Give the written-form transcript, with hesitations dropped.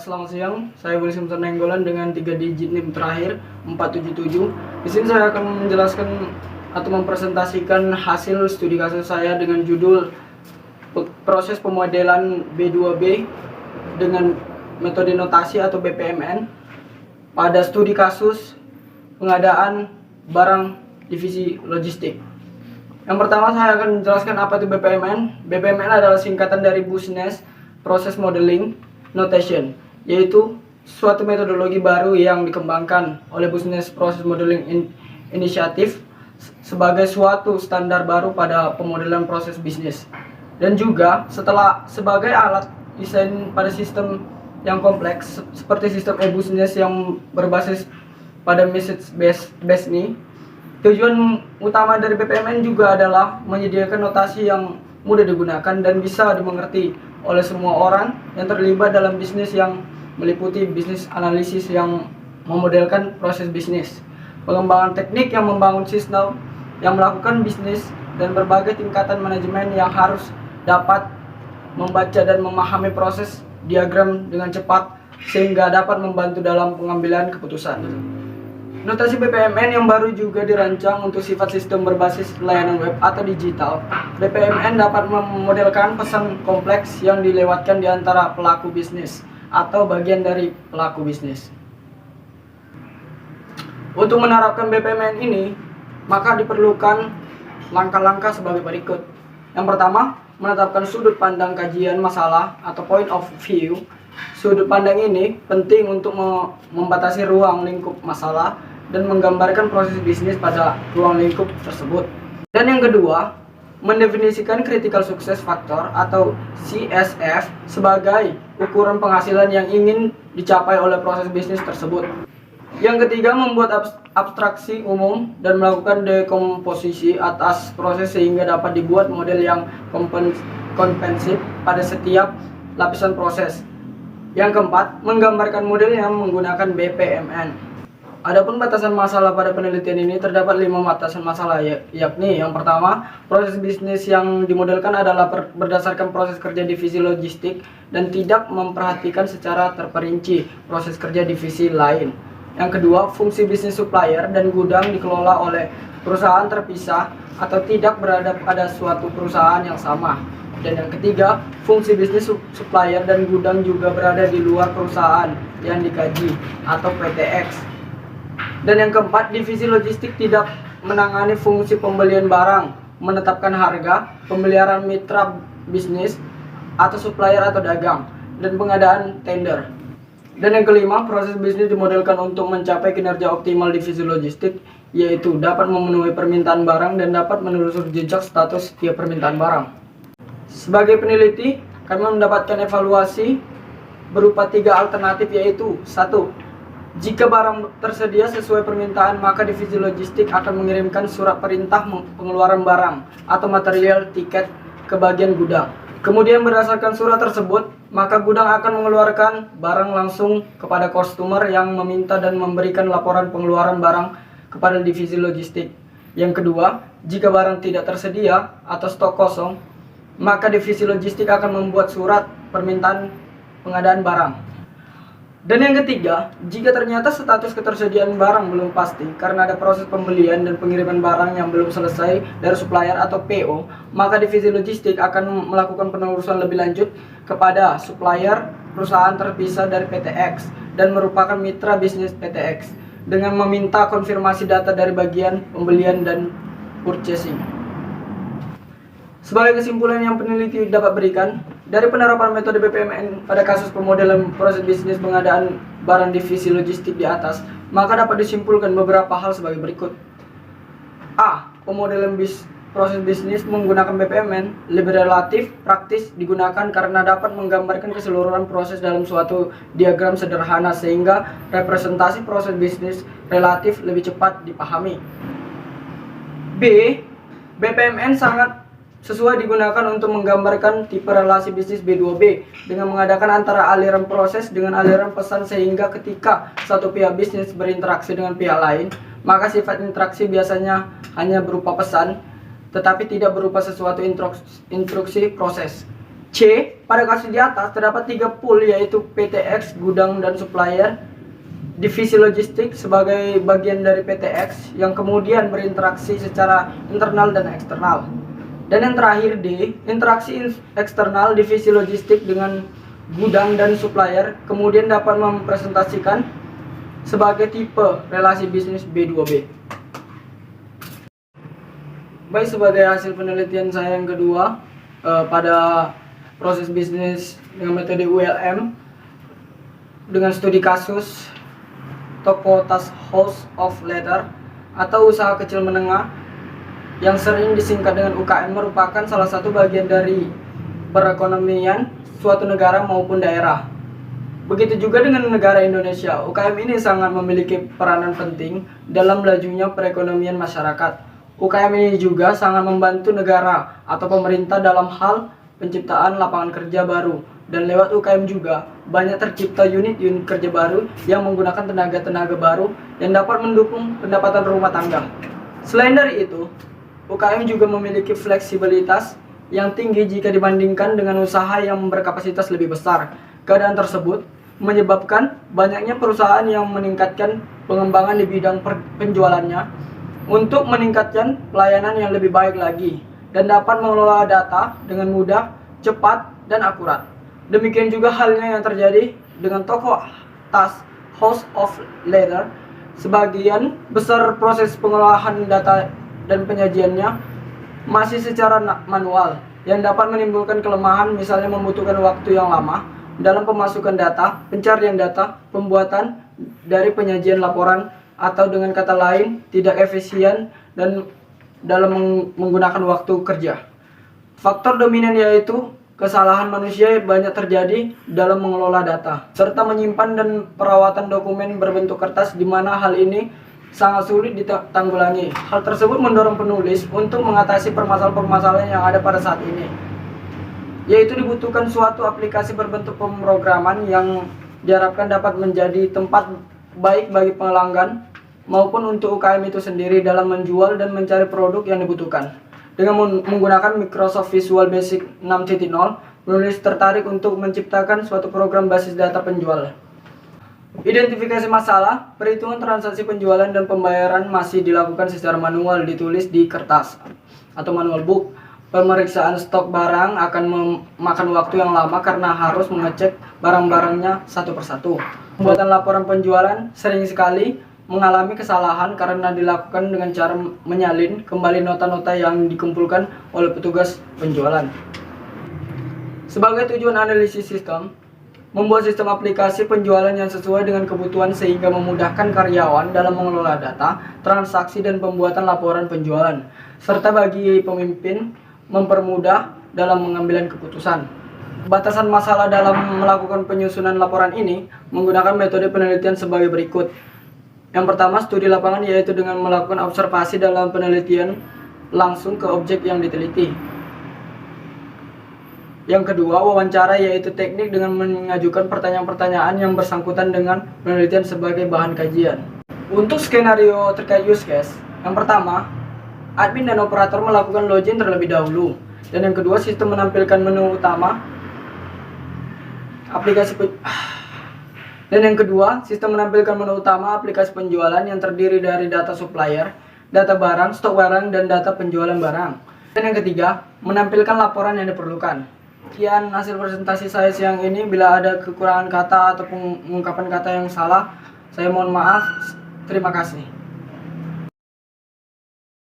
selamat siang. Saya Willy Simpson Nenggolan dengan 3 digit NIM terakhir 477. Di sini saya akan menjelaskan atau mempresentasikan hasil studi kasus saya dengan judul proses pemodelan B2B dengan metode notasi atau BPMN pada studi kasus pengadaan barang divisi logistik. Yang pertama saya akan menjelaskan apa itu BPMN. BPMN adalah singkatan dari Business Process Modeling Notation, yaitu suatu metodologi baru yang dikembangkan oleh Business Process Modeling Initiative sebagai suatu standar baru pada pemodelan proses bisnis, dan juga sebagai alat desain pada sistem yang kompleks seperti sistem e-business yang berbasis pada message based nih. Tujuan utama dari BPMN juga adalah menyediakan notasi yang mudah digunakan dan bisa dimengerti oleh semua orang yang terlibat dalam bisnis, yang meliputi bisnis analisis yang memodelkan proses bisnis, pengembangan teknik yang membangun sistem yang melakukan bisnis, dan berbagai tingkatan manajemen yang harus dapat membaca dan memahami proses diagram dengan cepat sehingga dapat membantu dalam pengambilan keputusan. Notasi BPMN yang baru juga dirancang untuk sifat sistem berbasis layanan web atau digital. BPMN dapat memodelkan pesan kompleks yang dilewatkan di antara pelaku bisnis atau bagian dari pelaku bisnis. Untuk menerapkan BPMN ini, maka diperlukan langkah-langkah sebagai berikut. Yang pertama, menetapkan sudut pandang kajian masalah atau point of view. Sudut pandang ini penting untuk membatasi ruang lingkup masalah dan menggambarkan proses bisnis pada ruang lingkup tersebut. Dan yang kedua, mendefinisikan critical success factor atau CSF sebagai ukuran penghasilan yang ingin dicapai oleh proses bisnis tersebut. Yang ketiga, membuat abstraksi umum dan melakukan dekomposisi atas proses sehingga dapat dibuat model yang komprehensif pada setiap lapisan proses. Yang keempat, menggambarkan model yang menggunakan BPMN. Adapun batasan masalah pada penelitian ini terdapat 5 batasan masalah, yakni yang pertama, proses bisnis yang dimodelkan adalah berdasarkan proses kerja divisi logistik dan tidak memperhatikan secara terperinci proses kerja divisi lain. Yang kedua, fungsi bisnis supplier dan gudang dikelola oleh perusahaan terpisah atau tidak berada pada suatu perusahaan yang sama. Dan yang ketiga, fungsi bisnis supplier dan gudang juga berada di luar perusahaan yang dikaji atau PTX. Dan yang keempat, divisi logistik tidak menangani fungsi pembelian barang, menetapkan harga, pemeliharaan mitra bisnis atau supplier atau dagang, dan pengadaan tender. Dan yang kelima, proses bisnis dimodelkan untuk mencapai kinerja optimal divisi logistik, yaitu dapat memenuhi permintaan barang dan dapat menelusuri jejak status setiap permintaan barang. Sebagai peneliti, kami mendapatkan evaluasi berupa 3 alternatif, yaitu 1. Jika barang tersedia sesuai permintaan, maka divisi logistik akan mengirimkan surat perintah pengeluaran barang atau material tiket ke bagian gudang. Kemudian berdasarkan surat tersebut, maka gudang akan mengeluarkan barang langsung kepada customer yang meminta dan memberikan laporan pengeluaran barang kepada divisi logistik. Yang kedua, jika barang tidak tersedia atau stok kosong, maka divisi logistik akan membuat surat permintaan pengadaan barang. Dan yang ketiga, jika ternyata status ketersediaan barang belum pasti karena ada proses pembelian dan pengiriman barang yang belum selesai dari supplier atau PO, maka divisi logistik akan melakukan penelusuran lebih lanjut kepada supplier perusahaan terpisah dari PTX dan merupakan mitra bisnis PTX dengan meminta konfirmasi data dari bagian pembelian dan purchasing. Sebagai kesimpulan yang peneliti dapat berikan, dari penerapan metode BPMN pada kasus pemodelan proses bisnis pengadaan barang divisi logistik di atas, maka dapat disimpulkan beberapa hal sebagai berikut. A. Pemodelan proses bisnis menggunakan BPMN lebih relatif praktis digunakan karena dapat menggambarkan keseluruhan proses dalam suatu diagram sederhana sehingga representasi proses bisnis relatif lebih cepat dipahami. B. BPMN sangat sesuai digunakan untuk menggambarkan tipe relasi bisnis B2B dengan mengadakan antara aliran proses dengan aliran pesan sehingga ketika satu pihak bisnis berinteraksi dengan pihak lain, maka sifat interaksi biasanya hanya berupa pesan tetapi tidak berupa sesuatu instruksi proses. C. Pada kasus di atas terdapat 3 pool, yaitu PTX, gudang dan supplier, divisi logistik sebagai bagian dari PTX yang kemudian berinteraksi secara internal dan eksternal. Dan yang terakhir D. Interaksi eksternal divisi logistik dengan gudang dan supplier kemudian dapat mempresentasikan sebagai tipe relasi bisnis B2B. Baik, sebagai hasil penelitian saya yang kedua pada proses bisnis dengan metode ULM dengan studi kasus toko tas House of Leather atau usaha kecil menengah yang sering disingkat dengan UKM merupakan salah satu bagian dari perekonomian suatu negara maupun daerah. Begitu juga dengan negara Indonesia, UKM ini sangat memiliki peranan penting dalam melajunya perekonomian masyarakat. UKM ini juga sangat membantu negara atau pemerintah dalam hal penciptaan lapangan kerja baru, dan lewat UKM juga banyak tercipta unit-unit kerja baru yang menggunakan tenaga-tenaga baru yang dapat mendukung pendapatan rumah tangga. Selain dari itu, UKM juga memiliki fleksibilitas yang tinggi jika dibandingkan dengan usaha yang berkapasitas lebih besar. Keadaan tersebut menyebabkan banyaknya perusahaan yang meningkatkan pengembangan di bidang penjualannya untuk meningkatkan pelayanan yang lebih baik lagi dan dapat mengelola data dengan mudah, cepat, dan akurat. Demikian juga halnya yang terjadi dengan toko tas House of Leather. Sebagian besar proses pengolahan data dan penyajiannya masih secara manual yang dapat menimbulkan kelemahan, misalnya membutuhkan waktu yang lama dalam pemasukan data, pencarian data, pembuatan dari penyajian laporan, atau dengan kata lain tidak efisien dan dalam menggunakan waktu kerja. Faktor dominan yaitu kesalahan manusia banyak terjadi dalam mengelola data serta menyimpan dan perawatan dokumen berbentuk kertas, di mana hal ini sangat sulit ditanggulangi. Hal tersebut mendorong penulis untuk mengatasi permasalahan-permasalahan yang ada pada saat ini, yaitu dibutuhkan suatu aplikasi berbentuk pemrograman yang diharapkan dapat menjadi tempat baik bagi pelanggan maupun untuk UKM itu sendiri dalam menjual dan mencari produk yang dibutuhkan. Dengan menggunakan Microsoft Visual Basic 6.0, penulis tertarik untuk menciptakan suatu program basis data penjual. Identifikasi masalah, perhitungan transaksi penjualan dan pembayaran masih dilakukan secara manual, ditulis di kertas atau manual book. Pemeriksaan stok barang akan memakan waktu yang lama karena harus mengecek barang-barangnya satu persatu. Pembuatan laporan penjualan sering sekali mengalami kesalahan karena dilakukan dengan cara menyalin kembali nota-nota yang dikumpulkan oleh petugas penjualan. Sebagai tujuan analisis sistem, membuat sistem aplikasi penjualan yang sesuai dengan kebutuhan sehingga memudahkan karyawan dalam mengelola data, transaksi, dan pembuatan laporan penjualan, serta bagi pemimpin mempermudah dalam mengambil keputusan. Batasan masalah dalam melakukan penyusunan laporan ini menggunakan metode penelitian sebagai berikut. Yang pertama, studi lapangan, yaitu dengan melakukan observasi dalam penelitian langsung ke objek yang diteliti. Yang kedua, wawancara, yaitu teknik dengan mengajukan pertanyaan-pertanyaan yang bersangkutan dengan penelitian sebagai bahan kajian. Untuk skenario terkait use case, yang pertama, admin dan operator melakukan login terlebih dahulu. Dan yang kedua, sistem menampilkan menu utama aplikasi penjualan yang terdiri dari data supplier, data barang, stok barang, dan data penjualan barang. Dan yang ketiga, menampilkan laporan yang diperlukan. Sekian hasil presentasi saya siang ini. Bila ada kekurangan kata atau pengungkapan kata yang salah, saya mohon maaf. Terima kasih.